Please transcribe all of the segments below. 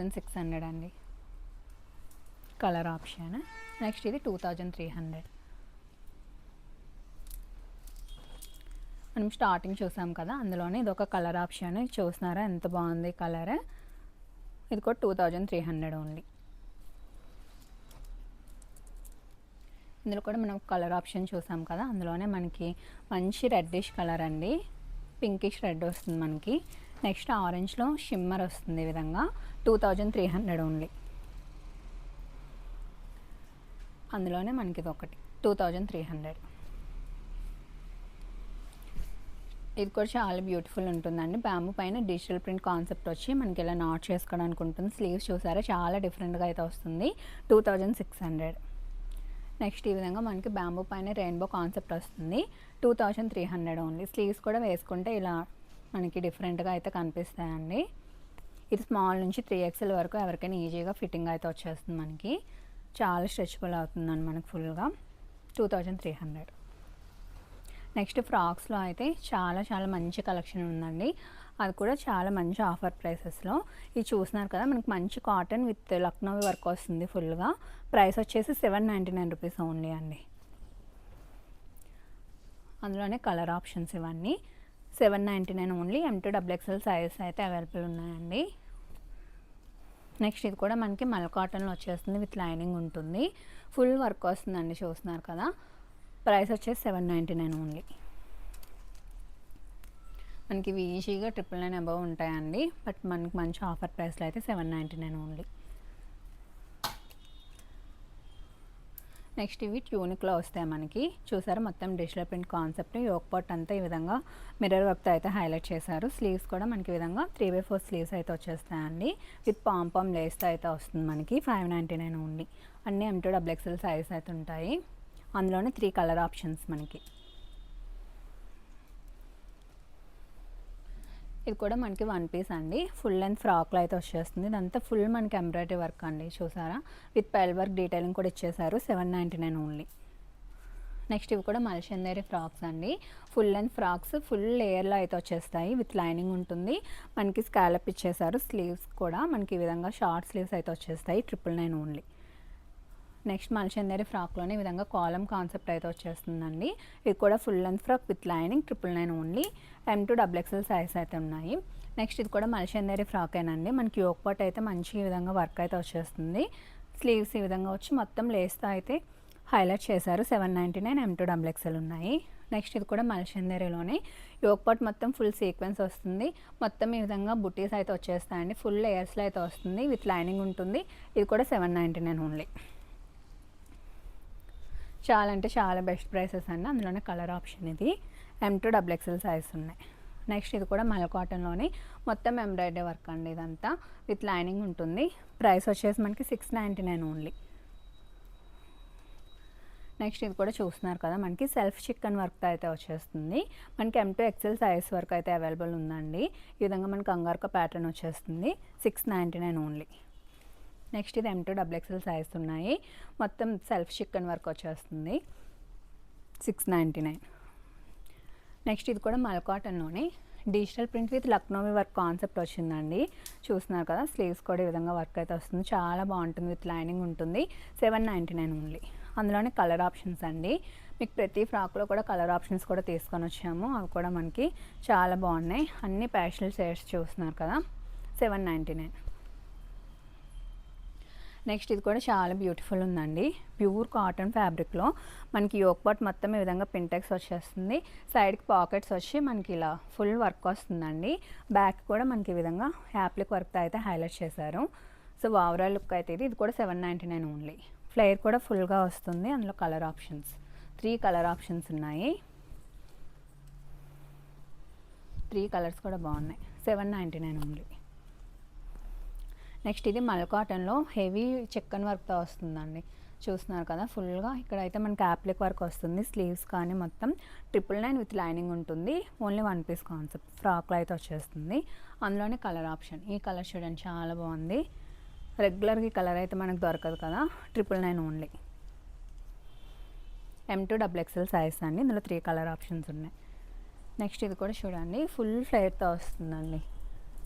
600 అండి colour option. Next ఇది 2300. మనం స్టార్టింగ్ చూసాం కదా, అందులోనే ఇది ఒక కలర్ ఆప్షన్. చూస్తున్నారా ఎంత బాగుంది కలర్. ఇది కూడా 2300 ఓన్లీ. ఇందులో కూడా మనం కలర్ ఆప్షన్ చూసాం కదా, అందులోనే మనకి మంచి రెడ్డిష్ కలర్ అండి, పింకిష్ రెడ్ వస్తుంది మనకి. నెక్స్ట్ ఆరెంజ్లో షిమ్మర్ వస్తుంది ఈ విధంగా. 2300 ఓన్లీ. అందులోనే మనకి ఇది ఒకటి 2300. ఇది కూడా చాలా బ్యూటిఫుల్ ఉంటుందండి. బ్యాంబూ పైన డిజిటల్ ప్రింట్ కాన్సెప్ట్ వచ్చి మనకి ఇలా నాట్ చేసుకోవడానికి ఉంటుంది. స్లీవ్స్ చూసారా చాలా డిఫరెంట్గా అయితే వస్తుంది. 2600. నెక్స్ట్ ఈ విధంగా మనకి బ్యాంబూ పైన రెయిన్బో కాన్సెప్ట్ వస్తుంది. 2300 ఓన్లీ. స్లీవ్స్ కూడా వేసుకుంటే ఇలా మనకి డిఫరెంట్గా అయితే కనిపిస్తాయండి. ఇది స్మాల్ నుంచి 3XL వరకు ఎవరికైనా ఈజీగా ఫిట్టింగ్ అయితే వచ్చేస్తుంది మనకి. చాలా స్ట్రెచబుల్ అవుతుందండి మనకి ఫుల్గా. 2300. నెక్స్ట్ ఫ్రాక్స్లో అయితే చాలా చాలా మంచి కలెక్షన్ ఉందండి. అది కూడా చాలా మంచి ఆఫర్ ప్రైసెస్లో. ఇది చూస్తున్నారు కదా, మనకి మంచి కాటన్ విత్ లక్నో వర్క్ వస్తుంది ఫుల్గా. ప్రైస్ వచ్చేసి 799 రూపీస్ ఓన్లీ అండి. అందులోనే కలర్ ఆప్షన్స్ ఇవన్నీ 799 ఓన్లీ. M2XXL సైజెస్ అయితే అవైలబుల్ ఉన్నాయండి. నెక్స్ట్ ఇది కూడా మనకి మల్ కాటన్లో వచ్చేస్తుంది, విత్ లైనింగ్ ఉంటుంది. ఫుల్ వర్క్ వస్తుందండి, చూస్తున్నారు కదా. ప్రైస్ వచ్చేసి 799 ఓన్లీ. మనకి ఇవి ఈజీగా 999 అబవ్ ఉంటాయండి, బట్ మనకి మంచి ఆఫర్ ప్రైస్లో అయితే 799 ఓన్లీ. నెక్స్ట్ ఇవి ట్యూనిక్లో వస్తాయి మనకి. చూసారా మొత్తం digital print concept. Yoke part అంతా ఈ విధంగా మిర్రర్ వర్క్తో అయితే హైలైట్ చేశారు. స్లీవ్స్ కూడా మనకి ఈ విధంగా 3/4 స్లీవ్స్ అయితే వచ్చేస్తాయండి, విత్ పాంపామ్ లేస్తో అయితే వస్తుంది మనకి. 599 ఓన్లీ. అన్నీ M2XXL సైజ్ అయితే ఉంటాయి. అందులోనే 3 కలర్ ఆప్షన్స్ మనకి. ఇది కూడా మనకి 1 పీస్ అండి, ఫుల్ లెంత్ ఫ్రాక్లో అయితే వచ్చేస్తుంది. ఇదంతా ఫుల్ మనకి ఎంబ్రాయిడరీ వర్క్ అండి, చూసారా. విత్ పెల్ వర్క్ డీటెయిలింగ్ కూడా ఇచ్చేసారు. 799 ఓన్లీ. నెక్స్ట్ ఇవి కూడా మల్చందేరి ఫ్రాక్స్ అండి. ఫుల్ లెంత్ ఫ్రాక్స్, ఫుల్ లేయర్లో అయితే వచ్చేస్తాయి, విత్ లైనింగ్ ఉంటుంది. మనకి స్కాలప్ ఇచ్చేసారు. స్లీవ్స్ కూడా మనకి ఈ విధంగా షార్ట్ స్లీవ్స్ అయితే వచ్చేస్తాయి. 999 ఓన్లీ. నెక్స్ట్ మల్చందేరి ఫ్రాక్లోనే ఈ విధంగా కాలమ్ కాన్సెప్ట్ అయితే వచ్చేస్తుందండి. ఇది కూడా full length frock with lining. 999 only. M2XXL size అయితే ఉన్నాయి. నెక్స్ట్ ఇది కూడా మల్చందేరి ఫ్రాకేనండి. మనకి యోక్ పార్ట్ అయితే మంచి ఈ విధంగా వర్క్ అయితే వచ్చేస్తుంది. స్లీవ్స్ ఈ విధంగా వచ్చి మొత్తం లేస్తో అయితే హైలైట్ చేశారు. 799 M2XXL ఉన్నాయి. నెక్స్ట్ ఇది కూడా మల్చందేరిలోనే యోక్ పార్ట్ మొత్తం ఫుల్ సీక్వెన్స్ వస్తుంది. మొత్తం ఈ విధంగా బుటీస్ అయితే వచ్చేస్తాయండి. ఫుల్ లేయర్స్లో అయితే వస్తుంది, విత్ లైనింగ్ ఉంటుంది. ఇది కూడా 799 ఓన్లీ. చాలా అంటే చాలా బెస్ట్ ప్రైసెస్ అండి. అందులోనే కలర్ ఆప్షన్ ఇది. M2XXL సైజ్ ఉన్నాయి. నెక్స్ట్ ఇది కూడా మల్ కాటన్లోని మొత్తం ఎంబ్రాయిడరీ వర్క్ అండి, ఇదంతా విత్ లైనింగ్ ఉంటుంది. ప్రైస్ వచ్చేసి మనకి 699 ఓన్లీ. నెక్స్ట్ ఇది కూడా చూస్తున్నారు కదా, మనకి సెల్ఫ్ చికెన్ వర్క్తో అయితే వచ్చేస్తుంది. మనకి M2XL సైజ్ వరకు అయితే అవైలబుల్ ఉందండి. ఈ విధంగా మనకి అంగార్కా ప్యాటర్న్ వచ్చేస్తుంది. 699 ఓన్లీ. నెక్స్ట్ ఇది M2XXL సైజ్ ఉన్నాయి. మొత్తం సెల్ఫ్ చికెన్ వర్క్ వచ్చేస్తుంది. 699. నెక్స్ట్ ఇది కూడా మల్ కాటన్లోనే digital print with Lucknowi work concept వచ్చిందండి. చూస్తున్నారు కదా, స్లీవ్స్ కూడా ఈ విధంగా వర్క్ అయితే వస్తుంది. చాలా బాగుంటుంది, విత్ లైనింగ్ ఉంటుంది. 799 ఓన్లీ. అందులోనే కలర్ ఆప్షన్స్ అండి. మీకు ప్రతి ఫ్రాక్లో కూడా కలర్ ఆప్షన్స్ కూడా తీసుకొని వచ్చాము. అవి కూడా మనకి చాలా బాగున్నాయి. అన్ని ప్యాస్టల్ షేడ్స్ చూస్తున్నారు కదా. 799. నెక్స్ట్ ఇది కూడా చాలా బ్యూటిఫుల్ ఉందండి. ప్యూర్ కాటన్ ఫ్యాబ్రిక్లో మనకి యోక్ పార్ట్ మొత్తం ఈ విధంగా పింటెక్స్ వచ్చేస్తుంది. సైడ్కి పాకెట్స్ వచ్చి మనకి ఇలా ఫుల్ వర్క్ వస్తుందండి. బ్యాక్ కూడా మనకి ఈ విధంగా యాప్లిక్ వర్క్తో అయితే హైలైట్ చేశారు. సో ఓవరాల్ లుక్ అయితే ఇది కూడా 799 ఓన్లీ. ఫ్లేర్ కూడా ఫుల్గా వస్తుంది. అందులో కలర్ ఆప్షన్స్ 3 కలర్ ఆప్షన్స్ ఉన్నాయి. 3 కలర్స్ కూడా బాగున్నాయి. 799 ఓన్లీ. నెక్స్ట్ ఇది మల్ కాటన్లో హెవీ చికెన్ వర్క్తో వస్తుందండి. చూస్తున్నారు కదా, ఫుల్గా ఇక్కడైతే మనకి యాప్లిక్ వర్క్ వస్తుంది. స్లీవ్స్ కానీ మొత్తం 999 విత్ లైనింగ్ ఉంటుంది. ఓన్లీ 1 పీస్ కాన్సెప్ట్ ఫ్రాక్లో అయితే వచ్చేస్తుంది. అందులోనే కలర్ ఆప్షన్. ఈ కలర్ చూడండి చాలా బాగుంది. రెగ్యులర్గా ఈ కలర్ అయితే మనకు దొరకదు కదా. 999 ఓన్లీ. M2XXL సైజ్ అండి. ఇందులో 3 కలర్ ఆప్షన్స్ ఉన్నాయి. నెక్స్ట్ ఇది కూడా చూడండి, ఫుల్ ఫ్లేర్తో వస్తుందండి.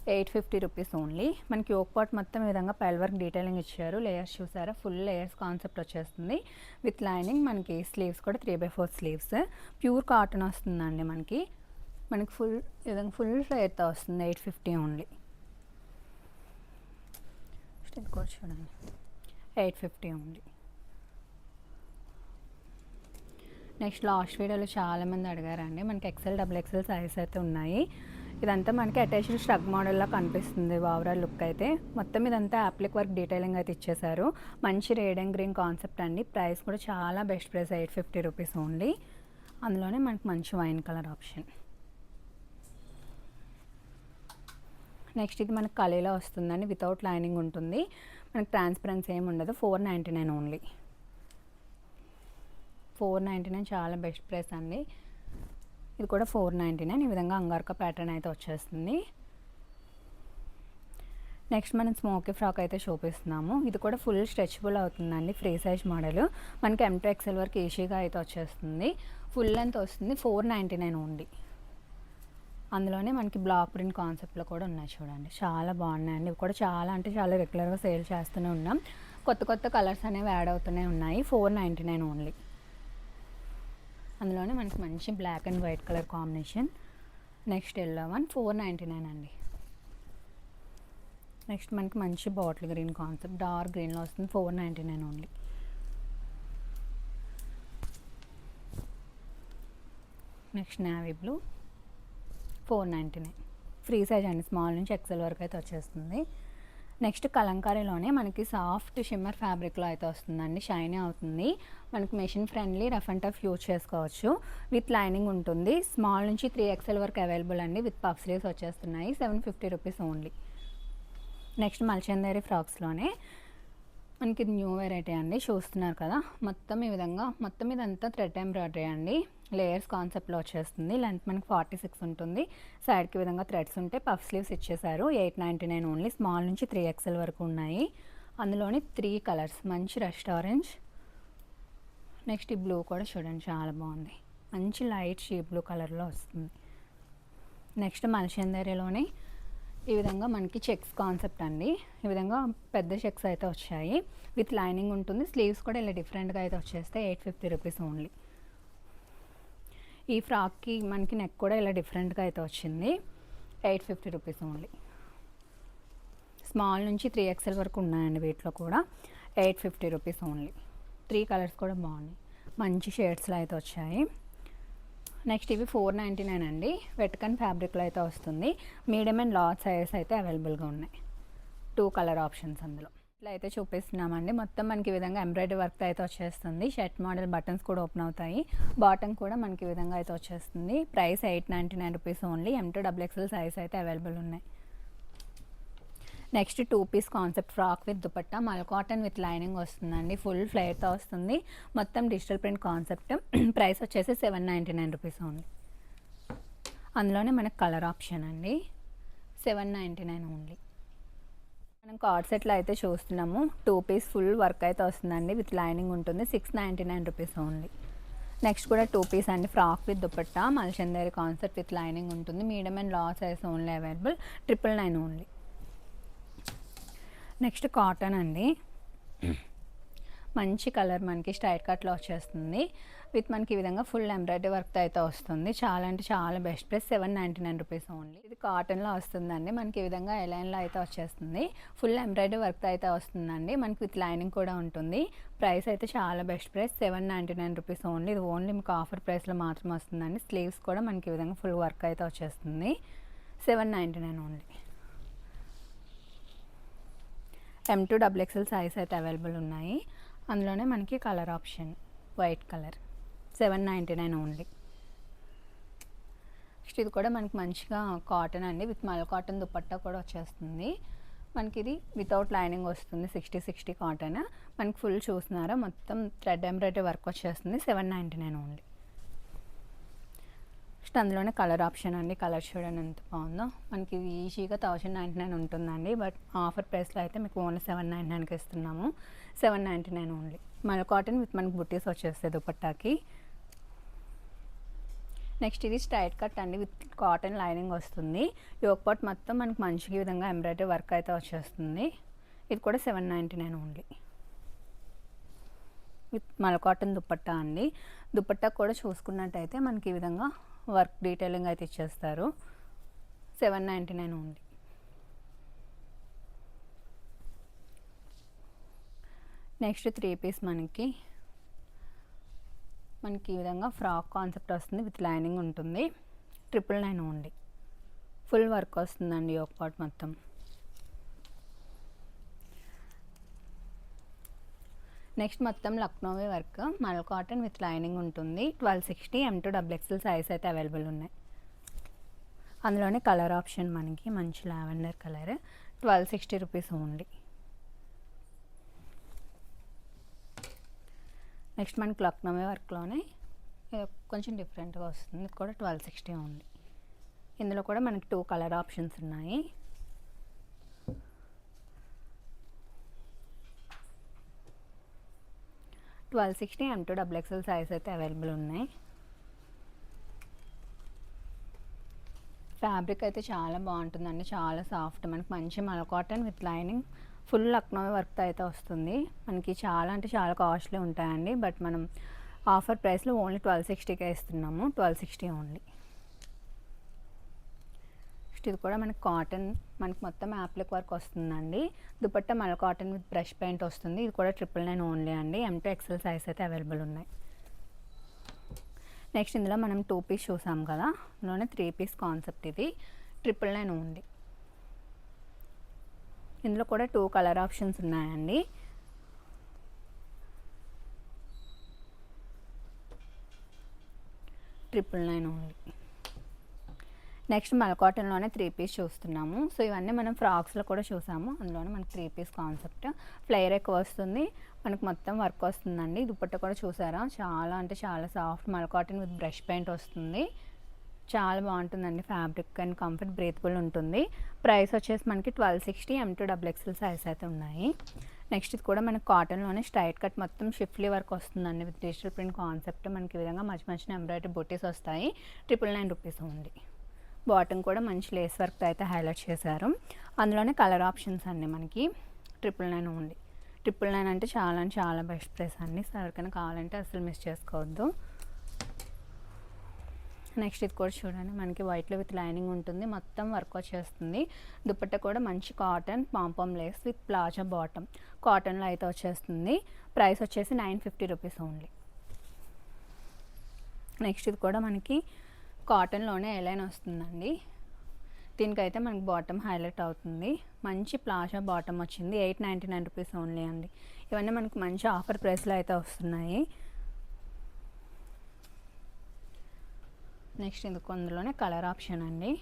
850 రూపీస్ ఓన్లీ. మనకి యోక్ పార్ట్ మొత్తం ఈ విధంగా పైల్ వర్క్ డీటెయిలింగ్ ఇచ్చారు. లేయర్స్ చూసారా, ఫుల్ లేయర్స్ కాన్సెప్ట్ వచ్చేస్తుంది విత్ లైనింగ్. మనకి స్లీవ్స్ కూడా 3/4 స్లీవ్స్, ప్యూర్ కాటన్ వస్తుందండి. మనకి ఫుల్ ఈ విధంగా ఫుల్ ఫ్లేర్తో వస్తుంది. 850 ఓన్లీ. చూడండి 850 ఓన్లీ. నెక్స్ట్ లాస్ట్ వీడియోలో చాలామంది అడిగారండి, మనకి XL XXL సైజ్ అయితే ఉన్నాయి. ఇదంతా మనకి అటాచ్డ్ స్ట్రగ్ మోడల్లా కనిపిస్తుంది ఓవరాల్ లుక్ అయితే. మొత్తం ఇదంతా అప్లిక్ వర్క్ డీటెయిలింగ్ అయితే ఇచ్చేసారు. మంచి రెడ్ అండ్ గ్రీన్ కాన్సెప్ట్ అండి. ప్రైస్ కూడా చాలా బెస్ట్ ప్రైస్, 850 రూపీస్ ఓన్లీ. అందులోనే మనకి మంచి వైన్ కలర్ ఆప్షన్. నెక్స్ట్ ఇది మనకి కలీలో వస్తుందండి, వితౌట్ లైనింగ్ ఉంటుంది. మనకి ట్రాన్స్పరెన్సీ ఏమి ఉండదు. 499 ఓన్లీ. 499 చాలా బెస్ట్ ప్రైస్ అండి. ఇది కూడా 499. ఈ విధంగా అంగార్కా ప్యాటర్న్ అయితే వచ్చేస్తుంది. నెక్స్ట్ మనం స్మోకీ ఫ్రాక్ అయితే చూపిస్తున్నాము. ఇది కూడా ఫుల్ స్ట్రెచబుల్ అవుతుందండి, ఫ్రీ సైజ్ మోడల్. మనకి M to XL వరకు ఈజీగా అయితే వచ్చేస్తుంది. ఫుల్ లెంత్ వస్తుంది. 499 ఓన్లీ. అందులోనే మనకి బ్లాక్ ప్రింట్ కాన్సెప్ట్లో కూడా ఉన్నాయి చూడండి, చాలా బాగున్నాయండి. ఇవి కూడా చాలా అంటే చాలా రెగ్యులర్గా సేల్ చేస్తూనే ఉన్నాం. కొత్త కొత్త కలర్స్ అనేవి యాడ్ అవుతూనే ఉన్నాయి. 499 ఓన్లీ. అందులోనే మనకి మంచి black and white colour combination. Next yellow one 499 అండి. నెక్స్ట్ మనకి మంచి బాటిల్ గ్రీన్ కాన్సెప్ట్, డార్క్ గ్రీన్లో వస్తుంది. 499 only. Next navy blue 499. Free size అండి, స్మాల్ నుంచి XL వరకు అయితే వచ్చేస్తుంది. నెక్స్ట్ కలంకారీలోనే మనకి సాఫ్ట్ షిమ్మర్ ఫ్యాబ్రిక్లో అయితే వస్తుందండి, షైనీ అవుతుంది. మనకి machine friendly, rough and tough use చేసుకోవచ్చు. విత్ లైనింగ్ ఉంటుంది. స్మాల్ నుంచి 3XL వరకు అవైలబుల్ అండి. విత్ పఫ్ స్లీవ్స్ వచ్చేస్తున్నాయి. 750 రూపీస్ ఓన్లీ. నెక్స్ట్ మల్చందేరి ఫ్రాక్స్లోనే మనకి ఇది న్యూ వెరైటీ అండి, చూస్తున్నారు కదా. మొత్తం ఈ విధంగా, మొత్తం ఇదంతా థ్రెడ్ ఎంబ్రాయిడరీ అండి. లేయర్స్ కాన్సెప్ట్లో వచ్చేస్తుంది. లెంత్ మనకి 46 ఉంటుంది. సైడ్కి విధంగా థ్రెడ్స్ ఉంటే పఫ్ స్లీవ్స్ ఇచ్చేసారు. 899 ఓన్లీ. స్మాల్ నుంచి 3XL వరకు ఉన్నాయి. అందులోని 3 కలర్స్, మంచి రస్ట్ ఆరెంజ్. నెక్స్ట్ ఈ బ్లూ కూడా చూడండి, చాలా బాగుంది. మంచి లైట్ షీ బ్లూ కలర్లో వస్తుంది. నెక్స్ట్ మల్చందేరిలోనే ఈ విధంగా మనకి చెక్స్ కాన్సెప్ట్ అండి. ఈ విధంగా పెద్ద చెక్స్ అయితే వచ్చాయి. విత్ లైనింగ్ ఉంటుంది. స్లీవ్స్ కూడా ఇలా డిఫరెంట్గా అయితే వచ్చేస్తే 850 రూపీస్ ఓన్లీ. ఈ ఫ్రాక్కి మనకి నెక్ కూడా ఇలా డిఫరెంట్గా అయితే వచ్చింది. 850 రూపీస్ ఓన్లీ. స్మాల్ నుంచి 3XL వరకు ఉన్నాయండి వీటిలో కూడా. 850 రూపీస్ ఓన్లీ. 3 కలర్స్ కూడా బాగున్నాయి, మంచి షేడ్స్లో అయితే వచ్చాయి. నెక్స్ట్ ఇవి 499 అండి. వెట్కన్ ఫ్యాబ్రిక్లో అయితే వస్తుంది. మీడియం అండ్ లార్జ్ సైజెస్ అయితే అవైలబుల్గా ఉన్నాయి. 2 కలర్ ఆప్షన్స్ అందులో. ఇట్లా అయితే చూపిస్తున్నామండి. మొత్తం మనకి ఈ విధంగా ఎంబ్రాయిడరీ వర్క్ అయితే వచ్చేస్తుంది. షర్ట్ మోడల్ బటన్స్ కూడా ఓపెన్ అవుతాయి. బాటమ్ కూడా మనకి ఈ విధంగా అయితే వచ్చేస్తుంది. Price 899 rupees only. M to XXL size అయితే అవైలబుల్ ఉన్నాయి. Next 2 piece concept frock with dupatta, mul cotton with lining వస్తుందండి. ఫుల్ ఫ్లేర్తో వస్తుంది. మొత్తం డిజిటల్ ప్రింట్ కాన్సెప్ట్. ప్రైస్ వచ్చేసి 799 రూపీస్ ఓన్లీ. అందులోనే మనకు కలర్ ఆప్షన్ అండి. 799 ఓన్లీ. మనం కార్డ్ సెట్లో అయితే చూస్తున్నాము. 2 పీస్ ఫుల్ వర్క్ అయితే వస్తుందండి. విత్ లైనింగ్ ఉంటుంది. 699 రూపీస్ ఓన్లీ. నెక్స్ట్ కూడా 2 పీస్ అండి, ఫ్రాక్ విత్ దుపట్టా, మల్చందేరి కాన్సెప్ట్ విత్ లైనింగ్ ఉంటుంది. Medium and large size only available. 999 only. Next cotton అండి. మంచి కలర్ మనకి స్ట్రైట్ కట్లో వచ్చేస్తుంది. విత్ మనకి ఈ విధంగా ఫుల్ ఎంబ్రాయిడరీ వర్క్ అయితే వస్తుంది. చాలా అంటే చాలా బెస్ట్ ప్రైస్, 799 రూపీస్ ఓన్లీ. ఇది కాటన్లో వస్తుందండి. మనకి ఈ విధంగా ఎలైన్లో అయితే వచ్చేస్తుంది. ఫుల్ ఎంబ్రాయిడరీ వర్క్ అయితే వస్తుందండి. మనకి విత్ లైనింగ్ కూడా ఉంటుంది. ప్రైస్ అయితే చాలా బెస్ట్ ప్రైస్, 799 రూపీస్ ఓన్లీ. ఇది ఓన్లీ మీకు ఆఫర్ ప్రైస్లో మాత్రం వస్తుందండి. స్లీవ్స్ కూడా మనకి ఈ విధంగా ఫుల్ వర్క్ అయితే వచ్చేస్తుంది. 799 only. M to XXL size అయితే అవైలబుల్ ఉన్నాయి. అందులోనే మనకి colour option white colour, 799 only. Next ఇది కూడా మనకి మంచిగా కాటన్ అండి. విత్ మల్ కాటన్ దుపట్టా కూడా వచ్చేస్తుంది. మనకి ఇది వితౌట్ లైనింగ్ వస్తుంది. 60 కాటన్. మనకి ఫుల్ చూస్తున్నారా, మొత్తం థ్రెడ్ ఎంబ్రాయిడరీ వర్క్ వచ్చేస్తుంది. 799 ఓన్లీ. నెక్స్ట్ అందులోనే కలర్ ఆప్షన్ అండి. కలర్ చూడండి ఎంత బాగుందో. మనకి ఇది ఈజీగా 1099 ఉంటుందండి. బట్ ఆఫర్ ప్రైస్లో అయితే మీకు ఓన్లీ 799కి ఇస్తున్నాము. 799 ఓన్లీ. మల్ కాటన్ విత్ మనకి బుట్టీస్ వచ్చేస్తాయి దుపట్టాకి. నెక్స్ట్ ఇది స్ట్రైట్ కట్ అండి, విత్ కాటన్ లైనింగ్ వస్తుంది. యోక్ పార్ట్ మొత్తం మనకి మంచిగా ఈ విధంగా ఎంబ్రాయిడరీ వర్క్ అయితే వచ్చేస్తుంది. ఇది కూడా 799 ఓన్లీ. విత్ మల్ కాటన్ దుపట్టా అండి. దుపట్టా కూడా చూసుకున్నట్టయితే మనకి ఈ విధంగా వర్క్ డీటెయిలింగ్ అయితే ఇచ్చేస్తారు. 799 ఓన్లీ. నెక్స్ట్ 3 పీస్ మనకి ఈ విధంగా ఫ్రాక్ కాన్సెప్ట్ వస్తుంది, విత్ లైనింగ్ ఉంటుంది. 999 ఓన్లీ. ఫుల్ వర్క్ వస్తుందండి యోక్ పార్ట్ మొత్తం. నెక్స్ట్ మొత్తం లక్నోవీ వర్క్, మల్ కాటన్ విత్ లైనింగ్ ఉంటుంది. 1260 M2XXL సైజ్ అయితే అవైలబుల్ ఉన్నాయి. అందులోనే కలర్ ఆప్షన్ మనకి మంచి lavender colour, 1260 rupees only. Next మనకి లక్నోవీ వర్క్లోనే కొంచెం డిఫరెంట్గా వస్తుంది. ఇది కూడా 1260 ఓన్లీ. ఇందులో కూడా మనకి 2 కలర్ ఆప్షన్స్ ఉన్నాయి. $1260 M2XXL సైజ్ అయితే అవైలబుల్ ఉన్నాయి. ఫ్యాబ్రిక్ అయితే చాలా బాగుంటుందండి, చాలా సాఫ్ట్. మనకి మంచి మల్ cotton with lining, full Lucknow work అయితే వస్తుంది. మనకి చాలా అంటే చాలా కాస్ట్లీ ఉంటాయండి, బట్ మనం ఆఫర్ ప్రైస్లో ఓన్లీ 1260కే ఇస్తున్నాము. 1260 ఓన్లీ. ఇది కూడా మనకి కాటన్, మనకి మొత్తం యాప్లిక్ వర్క్ వస్తుందండి. Dupatta mul cotton with brush paint వస్తుంది. ఇది కూడా 999 ఓన్లీ అండి. M2XL సైజ్ అయితే అవైలబుల్ ఉన్నాయి. నెక్స్ట్ ఇందులో మనం 2 పీస్ చూసాం కదా, ఇందులోనే 3 పీస్ కాన్సెప్ట్. ఇది 999 ఓన్లీ. ఇందులో కూడా 2 కలర్ ఆప్షన్స్ ఉన్నాయండి. $999 ఓన్లీ. నెక్స్ట్ మల్ కాటన్లోనే 3 పీస్ చూస్తున్నాము. సో ఇవన్నీ మనం ఫ్రాక్స్లో కూడా చూసాము. అందులోనే మనకి 3 పీస్ కాన్సెప్ట్. ఫ్లేయర్ ఎక్కువ వస్తుంది, మనకు మొత్తం వర్క్ వస్తుందండి. దుపట్టా కూడా చూసారా, చాలా అంటే చాలా సాఫ్ట్ మల్ కాటన్ విత్ బ్రష్ పెయింట్ వస్తుంది. చాలా బాగుంటుందండి ఫ్యాబ్రిక్ అండ్ కంఫర్ట్, బ్రీతబుల్ ఉంటుంది. ప్రైస్ వచ్చేసి మనకి 1260 M2XXL సైజ్ అయితే ఉన్నాయి. నెక్స్ట్ ఇది కూడా మనకి కాటన్లోనే స్ట్రైట్ కట్ మొత్తం షిఫ్ట్లీ వర్క్ వస్తుందండి, విత్ డిజిటల్ ప్రింట్ కాన్సెప్ట్. మనకి ఈ విధంగా మంచి మంచి ఎంబ్రాయిడరీ బుటీస్ వస్తాయి. 999 రూపీస్ ఉంది. బాటమ్ కూడా మంచి లేస్ వర్క్ అయితే హైలైట్ చేశారు. అందులోనే కలర్ ఆప్షన్స్ అండి మనకి 999 ఓన్లీ. 999 అంటే చాలా బెస్ట్ ప్రైస్ అండి. సో ఎవరికైనా కావాలంటే అసలు మిస్ చేసుకోవద్దు. నెక్స్ట్ ఇది కూడా చూడండి, మనకి వైట్లో విత్ లైనింగ్ ఉంటుంది, మొత్తం వర్క్ వచ్చేస్తుంది. దుపట్టా కూడా మంచి cotton pompom Lay's with plaza bottom, కాటన్లో అయితే వచ్చేస్తుంది. ప్రైస్ వచ్చేసి 950 రూపీస్ ఓన్లీ. నెక్స్ట్ ఇది కూడా మనకి కాటన్లోనే ఎలైన్ వస్తుందండి. దీనికైతే మనకి బాటమ్ హైలైట్ అవుతుంది. మంచి ప్లాజా బాటమ్ వచ్చింది. 899 రూపీస్ ఓన్లీ అండి. ఇవన్నీ మనకి మంచి ఆఫర్ ప్రైస్లో అయితే వస్తున్నాయి. నెక్స్ట్ ఇందుకు అందులోనే కలర్ ఆప్షన్ అండి.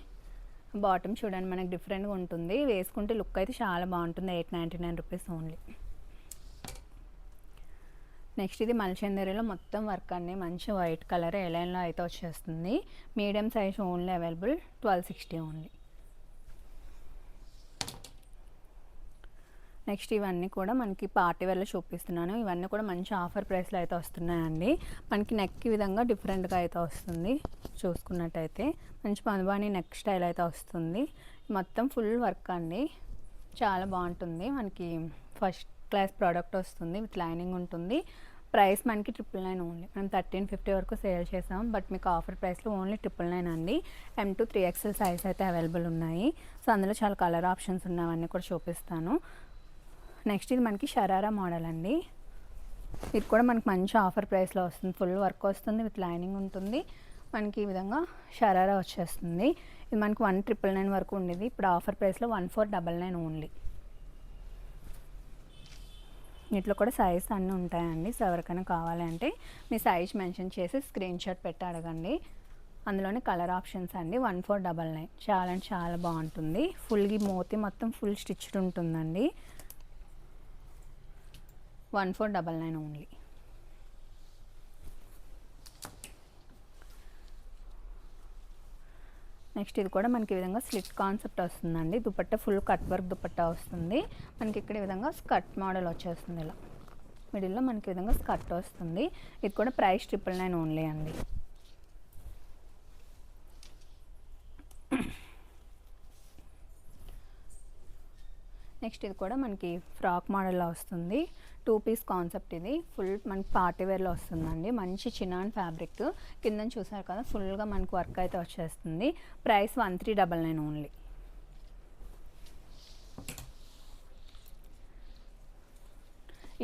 బాటమ్ చూడండి మనకి డిఫరెంట్గా ఉంటుంది, వేసుకుంటే లుక్ అయితే చాలా బాగుంటుంది. 899 రూపీస్ ఓన్లీ. నెక్స్ట్ ఇది మల్చందరిలో మొత్తం వర్క్ అండి, మంచి వైట్ కలర్ ఎలైన్లో అయితే వచ్చేస్తుంది. Medium size only available. 1260 only. Next ఇవన్నీ కూడా మనకి పార్టీ వేర్లో చూపిస్తున్నాను. ఇవన్నీ కూడా మంచి ఆఫర్ ప్రైస్లో అయితే వస్తున్నాయండి. మనకి నెక్ ఈ విధంగా డిఫరెంట్గా అయితే వస్తుంది. చూసుకున్నట్టయితే మంచి మధుబాని నెక్ స్టైల్ అయితే వస్తుంది. మొత్తం ఫుల్ వర్క్ అండి, చాలా బాగుంటుంది. మనకి ఫస్ట్ క్లాస్ ప్రోడక్ట్ వస్తుంది, విత్ లైనింగ్ ఉంటుంది. ప్రైస్ మనకి 999 ఓన్లీ. మనం 1350 వరకు సేల్ చేసాం, బట్ మీకు ఆఫర్ ప్రైస్లో ఓన్లీ 999 అండి. M2 3XL సైజ్ అయితే అవైలబుల్ ఉన్నాయి. సో అందులో చాలా కలర్ ఆప్షన్స్ ఉన్నాయన్నీ కూడా చూపిస్తాను. నెక్స్ట్ ఇది మనకి షరారా మోడల్ అండి. ఇది కూడా మనకి మంచి ఆఫర్ ప్రైస్లో వస్తుంది. ఫుల్ వర్క్ వస్తుంది, విత్ లైనింగ్ ఉంటుంది. మనకి ఈ విధంగా షరారా వచ్చేస్తుంది. ఇది మనకి 1999 వరకు ఉండేది, ఇప్పుడు ఆఫర్ ప్రైస్లో 1499 ఓన్లీ. వీటిలో కూడా సైజ్ అన్నీ ఉంటాయండి. సో ఎవరికైనా కావాలంటే మీ సైజ్ మెన్షన్ చేసి స్క్రీన్ షాట్ పెట్టి అడగండి. అందులోనే కలర్ ఆప్షన్స్ అండి. 1499. చాలా అంటే చాలా బాగుంటుంది. ఫుల్గా మోతి మొత్తం ఫుల్ స్టిచ్డ్ ఉంటుందండి. 1499 ఓన్లీ. నెక్స్ట్ ఇది కూడా మనకి ఈ విధంగా స్లిట్ కాన్సెప్ట్ వస్తుందండి. Dupatta full cut work dupatta వస్తుంది. మనకి ఇక్కడ ఈ విధంగా స్కర్ట్ మోడల్ వచ్చేస్తుంది. ఇలా మిడిల్లో మనకి ఈ విధంగా స్కర్ట్ వస్తుంది. ఇది కూడా ప్రైస్ 999 ఓన్లీ అండి. నెక్స్ట్ ఇది కూడా మనకి ఫ్రాక్ మోడల్లో వస్తుంది. 2 పీస్ కాన్సెప్ట్ ఇది. ఫుల్ మనకి పార్టీ వేర్లో వస్తుందండి. మంచి చినాన్ ఫ్యాబ్రిక్. కింద చూసారు కదా ఫుల్గా మనకు వర్క్ అయితే వచ్చేస్తుంది. Price 1399 only.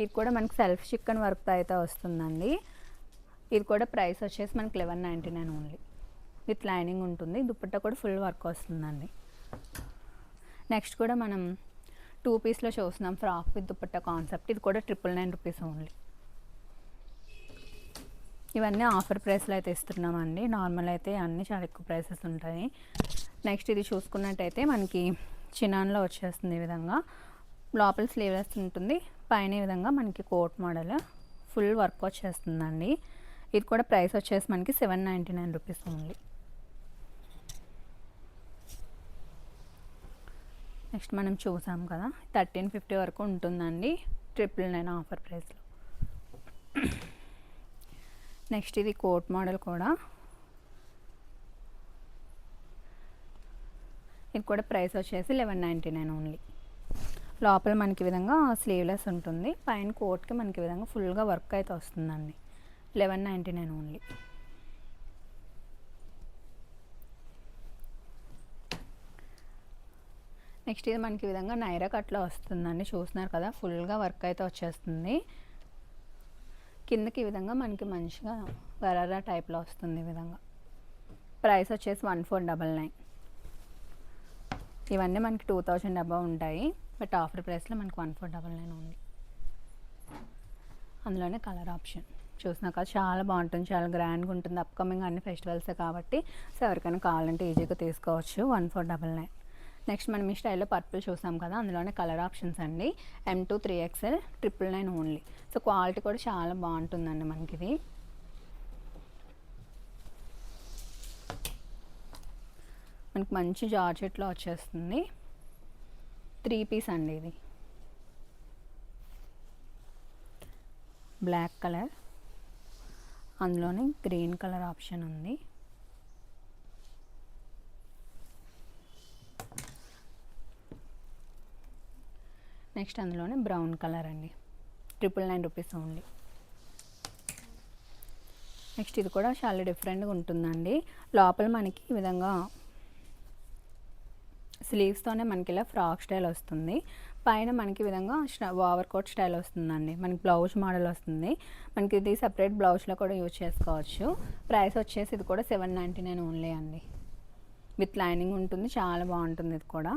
ఇది కూడా మనకి సెల్ఫ్ చికెన్ వర్క్ అయితే వస్తుందండి. ఇది కూడా ప్రైస్ వచ్చేసి మనకి 1199 ఓన్లీ. విత్ లైనింగ్ ఉంటుంది. దుపట్టా కూడా ఫుల్ వర్క్ వస్తుందండి. నెక్స్ట్ కూడా మనం 2 పీస్లో చూస్తున్నాం ఫ్రాక్ విత్ దుపట్టా కాన్సెప్ట్. ఇది కూడా 999 రూపీస్ ఓన్లీ. ఇవన్నీ ఆఫర్ ప్రైస్లో అయితే ఇస్తున్నామండి. నార్మల్ అయితే అన్నీ చాలా ఎక్కువ ప్రైసెస్ ఉంటాయి. నెక్స్ట్ ఇది చూసుకున్నట్టయితే మనకి చినాన్లో వచ్చేస్తుంది. ఈ విధంగా లోపల స్లీవ్లెస్ ఉంటుంది. పైన ఈ విధంగా మనకి కోట్ మోడల్ ఫుల్ వర్క్ వచ్చేస్తుందండి. ఇది కూడా ప్రైస్ వచ్చేసి మనకి 799 రూపీస్ ఓన్లీ. నెక్స్ట్ మనం చూసాం కదా 1350 వరకు ఉంటుందండి 999 ఆఫర్ ప్రైస్లో. నెక్స్ట్ ఇది కోట్ మోడల్ కూడా. ఇది కూడా ప్రైస్ వచ్చేసి 1199 ఓన్లీ. లోపల మనకి విధంగా స్లీవ్లెస్ ఉంటుంది. పైన కోట్కి మనకి విధంగా ఫుల్గా వర్క్ అయితే వస్తుందండి. 1199 ఓన్లీ. నెక్స్ట్ ఇది మనకి విధంగా నైరా కట్లో వస్తుందండి. చూస్తున్నారు కదా ఫుల్గా వర్క్ అయితే వచ్చేస్తుంది. కిందకి ఈ విధంగా మనకి మంచిగా గరారా టైప్లో వస్తుంది. ఈ విధంగా ప్రైస్ వచ్చేసి 1499. ఇవన్నీ మనకి 2000 అబౌవ్ ఉంటాయి. బట్ ఆఫర్ ప్రైస్లో మనకి 1499 ఉంది. అందులోనే కలర్ ఆప్షన్ చూసినాక చాలా బాగుంటుంది. చాలా గ్రాండ్గా ఉంటుంది. అప్కమింగ్ అన్ని ఫెస్టివల్సే కాబట్టి సో ఎవరికైనా కావాలంటే ఈజీగా తీసుకోవచ్చు. 1499. నెక్స్ట్ మనం ఈ స్టైల్లో పర్పుల్ చూసాం కదా అందులోనే కలర్ ఆప్షన్స్ అండి. M2 3XL 999 only. So quality కూడా చాలా బాగుంటుందండి మనకి ఇది. మనకి మంచి జార్జెట్లో వచ్చేస్తుంది. 3 పీస్ అండి ఇది. బ్లాక్ కలర్ అందులోనే గ్రీన్ కలర్ ఆప్షన్ ఉంది. నెక్స్ట్ అందులోనే బ్రౌన్ కలర్ అండి. 999 రూపీస్ ఓన్లీ. నెక్స్ట్ ఇది కూడా చాలా డిఫరెంట్గా ఉంటుందండి. లోపల మనకి ఈ విధంగా స్లీవ్స్తోనే మనకి ఇలా ఫ్రాక్ స్టైల్ వస్తుంది. పైన మనకి విధంగా ఓవర్ కోట్ స్టైల్ వస్తుందండి. మనకి బ్లౌజ్ మోడల్ వస్తుంది. మనకి ఇది సెపరేట్ బ్లౌజ్లో కూడా యూజ్ చేసుకోవచ్చు. ప్రైస్ వచ్చేసి ఇది కూడా 799 ఓన్లీ అండి. విత్ లైనింగ్ ఉంటుంది. చాలా బాగుంటుంది ఇది కూడా.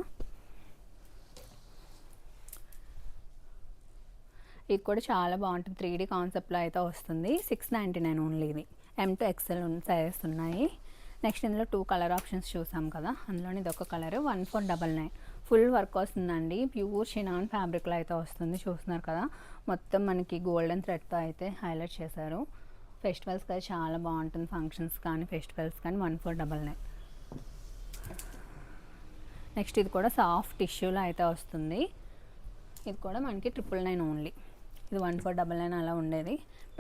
ఇది కూడా చాలా బాగుంటుంది. 3D కాన్సెప్ట్లో అయితే వస్తుంది. 699 ఓన్లీ ఇది. M2 XL సైజెస్ ఉన్నాయి. నెక్స్ట్ ఇందులో 2 కలర్ ఆప్షన్స్ చూసాం కదా అందులోని ఇది ఒక కలర్ 1499. ఫుల్ వర్క్ వస్తుందండి. ప్యూర్ షినాన్ ఫ్యాబ్రిక్లో అయితే వస్తుంది. చూస్తున్నారు కదా మొత్తం మనకి గోల్డెన్ థ్రెడ్తో అయితే హైలైట్ చేశారు. ఫెస్టివల్స్కి అయితే చాలా బాగుంటుంది. ఫంక్షన్స్ కానీ ఫెస్టివల్స్ కానీ 1499. నెక్స్ట్ ఇది కూడా సాఫ్ట్ టిష్యూలో అయితే వస్తుంది. ఇది కూడా మనకి 999 ఓన్లీ. ఇది 1499 అలా ఉండేది.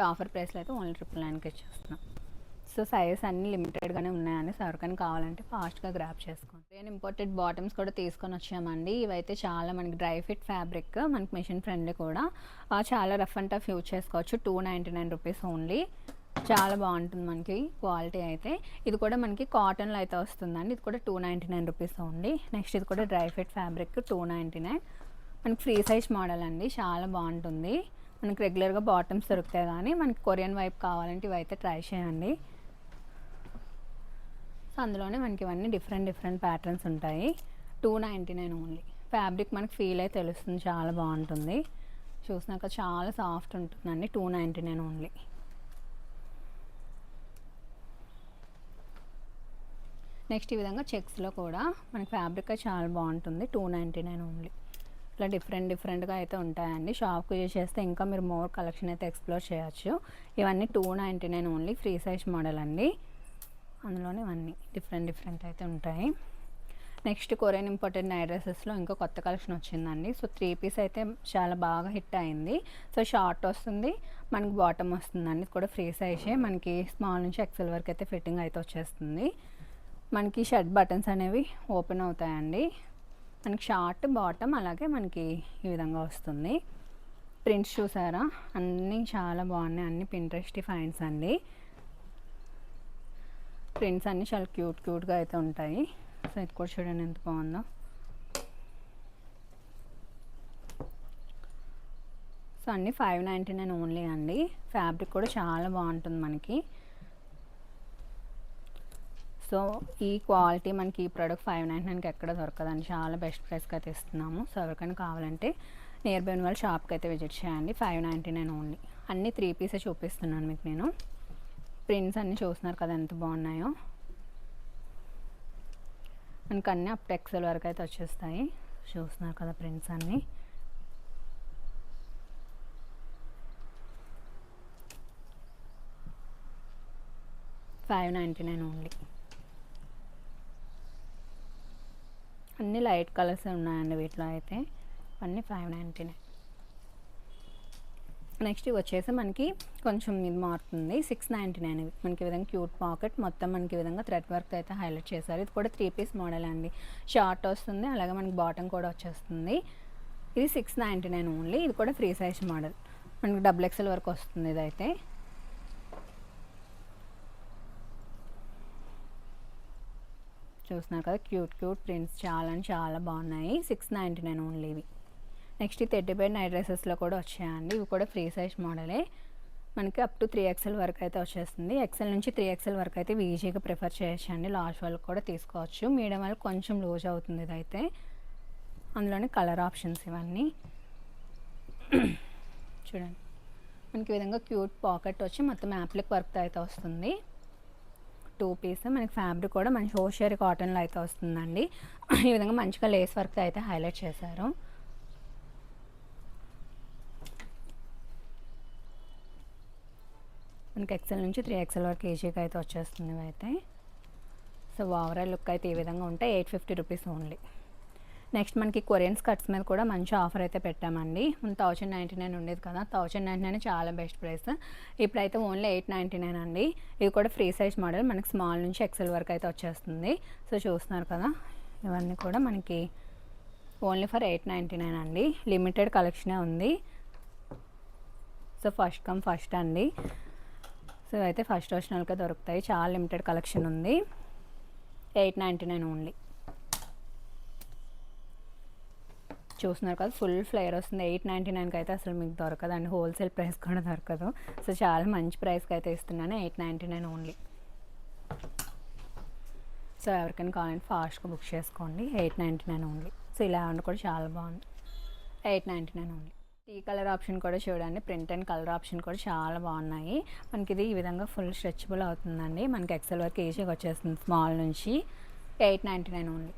ఆఫర్ ప్రైస్లో అయితే ఓన్లీ 999కి ఇచ్చేస్తున్నాం. సో సైజెస్ అన్నీ లిమిటెడ్గానే ఉన్నాయని ఎవరికైనా కావాలంటే ఫాస్ట్గా గ్రాప్ చేసుకోండి. నేను ఇంపోర్టెడ్ బాటమ్స్ కూడా తీసుకొని వచ్చామండి. ఇవైతే చాలా మనకి డ్రై ఫిట్ ఫ్యాబ్రిక్, మనకి మిషన్ ఫ్రెండ్లీ కూడా. చాలా రఫ్ అండ్ టఫ్ యూజ్ చేసుకోవచ్చు. 299 రూపీస్ ఓన్లీ. చాలా బాగుంటుంది మనకి క్వాలిటీ అయితే. ఇది కూడా మనకి కాటన్లో అయితే వస్తుందండి. ఇది కూడా 299 రూపీస్ ఓన్లీ. నెక్స్ట్ ఇది కూడా డ్రై ఫిట్ ఫ్యాబ్రిక్ 299. మనకి ఫ్రీ సైజ్ మోడల్ అండి. చాలా బాగుంటుంది. మనకి రెగ్యులర్గా బాటమ్స్ దొరుకుతాయి కానీ మనకి కొరియన్ వైపు కావాలంటే ఇవైతే ట్రై చేయండి. సో అందులోనే మనకి ఇవన్నీ డిఫరెంట్ ప్యాటర్న్స్ ఉంటాయి. 299 ఓన్లీ. ఫ్యాబ్రిక్ మనకి ఫీల్ అయితే తెలుస్తుంది. చాలా బాగుంటుంది. చూసినాక చాలా సాఫ్ట్ ఉంటుందండి. 299 ఓన్లీ. నెక్స్ట్ ఈ విధంగా చెక్స్లో కూడా మనకి ఫ్యాబ్రిక్ చాలా బాగుంటుంది. 299 ఓన్లీ. ఇట్లా డిఫరెంట్గా అయితే ఉంటాయండి. షాప్కి యూజ్ చేస్తే ఇంకా మీరు మోర్ కలెక్షన్ అయితే ఎక్స్ప్లోర్ చేయొచ్చు. ఇవన్నీ 299 ఓన్లీ. ఫ్రీ సైజ్ మోడల్ అండి. అందులోనే ఇవన్నీ డిఫరెంట్ అయితే ఉంటాయి. నెక్స్ట్ కొరియన్ ఇంపోర్టెడ్ నైట్ డ్రెస్సెస్లో ఇంకా కొత్త కలెక్షన్ వచ్చిందండి. సో 3 పీస్ అయితే చాలా బాగా హిట్ అయింది. సో షార్ట్ వస్తుంది, మనకి బాటమ్ వస్తుందండి. ఇది కూడా ఫ్రీ సైజే. మనకి స్మాల్ నుంచి XL వరకు అయితే ఫిట్టింగ్ అయితే వచ్చేస్తుంది. మనకి షర్ట్ బటన్స్ అనేవి ఓపెన్ అవుతాయండి. మనకి షార్ట్ బాటమ్ అలాగే మనకి ఈ విధంగా వస్తుంది. ప్రింట్స్ చూసారా, అన్నీ చాలా బాగున్నాయి, అన్ని పింట్రెస్ట్ ఫైన్స్ అండి. ప్రింట్స్ అన్నీ చాలా క్యూట్గా అయితే ఉంటాయి. సో ఇది కూడా చూడండి ఎంత బాగుందో. సో అన్నీ 599 ఓన్లీ అండి. ఫ్యాబ్రిక్ కూడా చాలా బాగుంటుంది మనకి. సో ఈ క్వాలిటీ మనకి ఈ ప్రోడక్ట్ 599కి ఎక్కడ దొరకదండి, చాలా బెస్ట్ ప్రైస్కి అయితే ఇస్తున్నాము. సో ఎవరికైనా కావాలంటే నియర్ బై ఉన్న వాళ్ళ షాప్కి అయితే విజిట్ చేయండి. 599 ఓన్లీ. అన్నీ 3 పీసెస్ చూపిస్తున్నాను మీకు నేను. ప్రింట్స్ అన్నీ చూస్తున్నారు కదా ఎంత బాగున్నాయో. మనకు అన్నీ అప్ ఎక్సెల్ వరకు అయితే వచ్చేస్తాయి. చూస్తున్నారు కదా ప్రింట్స్ అన్నీ. $599 ఓన్లీ. అన్ని లైట్ కలర్స్ ఉన్నాయండి వీటిలో అయితే. అన్నీ 599. నెక్స్ట్ ఇవి వచ్చేసి మనకి కొంచెం ఇది మారుతుంది, 699. ఇవి మనకి విధంగా క్యూట్ పాకెట్, మొత్తం మనకి విధంగా థ్రెడ్ వర్క్ అయితే హైలైట్ చేశారు. ఇది కూడా 3 పీస్ మోడల్ అండి. షార్ట్ వస్తుంది, అలాగే మనకి బాటమ్ కూడా వచ్చేస్తుంది. ఇది 699 ఓన్లీ. ఇది కూడా ఫ్రీ సైజ్ మోడల్, మనకి XXL వరకు వస్తుంది. ఇదైతే చూస్తున్నారు కదా, క్యూట్ ప్రింట్స్ చాలా బాగున్నాయి. 699 ఓన్లీ ఇవి. నెక్స్ట్ ఈ 30 నైట్ డ్రెస్సెస్లో కూడా వచ్చాయండి. ఇవి కూడా ఫ్రీ సైజ్ మోడలే, మనకి అప్ టు 3XL వరకు అయితే వచ్చేస్తుంది. XL నుంచి 3XL వరకు అయితే ఈజీగా ప్రిఫర్ చేయొచ్చండి. లార్జ్ వాళ్ళకి కూడా తీసుకోవచ్చు. మీడియం వాళ్ళకి కొంచెం లూజ్ అవుతుంది ఇదైతే. అందులోనే కలర్ ఆప్షన్స్ ఇవన్నీ చూడండి. మనకి ఈ విధంగా క్యూట్ పాకెట్ వచ్చి మొత్తం యాప్లిక్ వర్క్తో అయితే వస్తుంది. 2 పీస్. మనకి ఫ్యాబ్రిక్ కూడా మంచి హోషియర్ కాటన్లో అయితే వస్తుందండి. ఈ విధంగా మంచిగా లేస్ వర్క్ అయితే హైలైట్ చేశారు. మనకి XL నుంచి 3XL వరకు ఈజీగా అయితే వచ్చేస్తుంది ఇవైతే. సో ఓవరాల్ లుక్ అయితే ఈ విధంగా ఉంటాయి. 850 రూపీస్ ఓన్లీ. నెక్స్ట్ మనకి కొరియన్ స్కర్ట్స్ మీద కూడా మంచి ఆఫర్ అయితే పెట్టామండి. 1099 ఉండేది కదా, 1099 చాలా బెస్ట్ ప్రైస్. ఇప్పుడైతే ఓన్లీ 899 అండి. ఇది కూడా ఫ్రీ సైజ్ మోడల్, మనకి స్మాల్ నుంచి XL వరకు అయితే వచ్చేస్తుంది. సో చూస్తున్నారు కదా, ఇవన్నీ కూడా మనకి ఓన్లీ ఫర్ 899 అండి. లిమిటెడ్ కలెక్షనే ఉంది. సో ఫస్ట్ కమ్ ఫస్ట్ అండి. సో అయితే ఫస్ట్ వచ్చిన వాళ్ళకే దొరుకుతాయి. చాలా లిమిటెడ్ కలెక్షన్ ఉంది. 899 ఓన్లీ. చూస్తున్నారు కదా, ఫుల్ ఫ్లేయర్ వస్తుంది. 899కి అయితే అసలు మీకు దొరకదండి, హోల్సేల్ ప్రైస్ కూడా దొరకదు. సో చాలా మంచి ప్రైస్కి అయితే ఇస్తున్నాను. 899 ఓన్లీ. సో ఎవరికైనా కావాలంటే ఫాస్ట్గా బుక్ చేసుకోండి. 899 ఓన్లీ. సో ఇలా ఉండి కూడా చాలా బాగుంది. 899 ఓన్లీ. ఈ కలర్ ఆప్షన్ కూడా చూడండి, ప్రింట్ అండ్ కలర్ ఆప్షన్ కూడా చాలా బాగున్నాయి. మనకి ఇది ఈ విధంగా ఫుల్ స్ట్రెచబుల్ అవుతుందండి. మనకి XL వరకు ఈజీగా వచ్చేస్తుంది స్మాల్ నుంచి. 899 ఓన్లీ.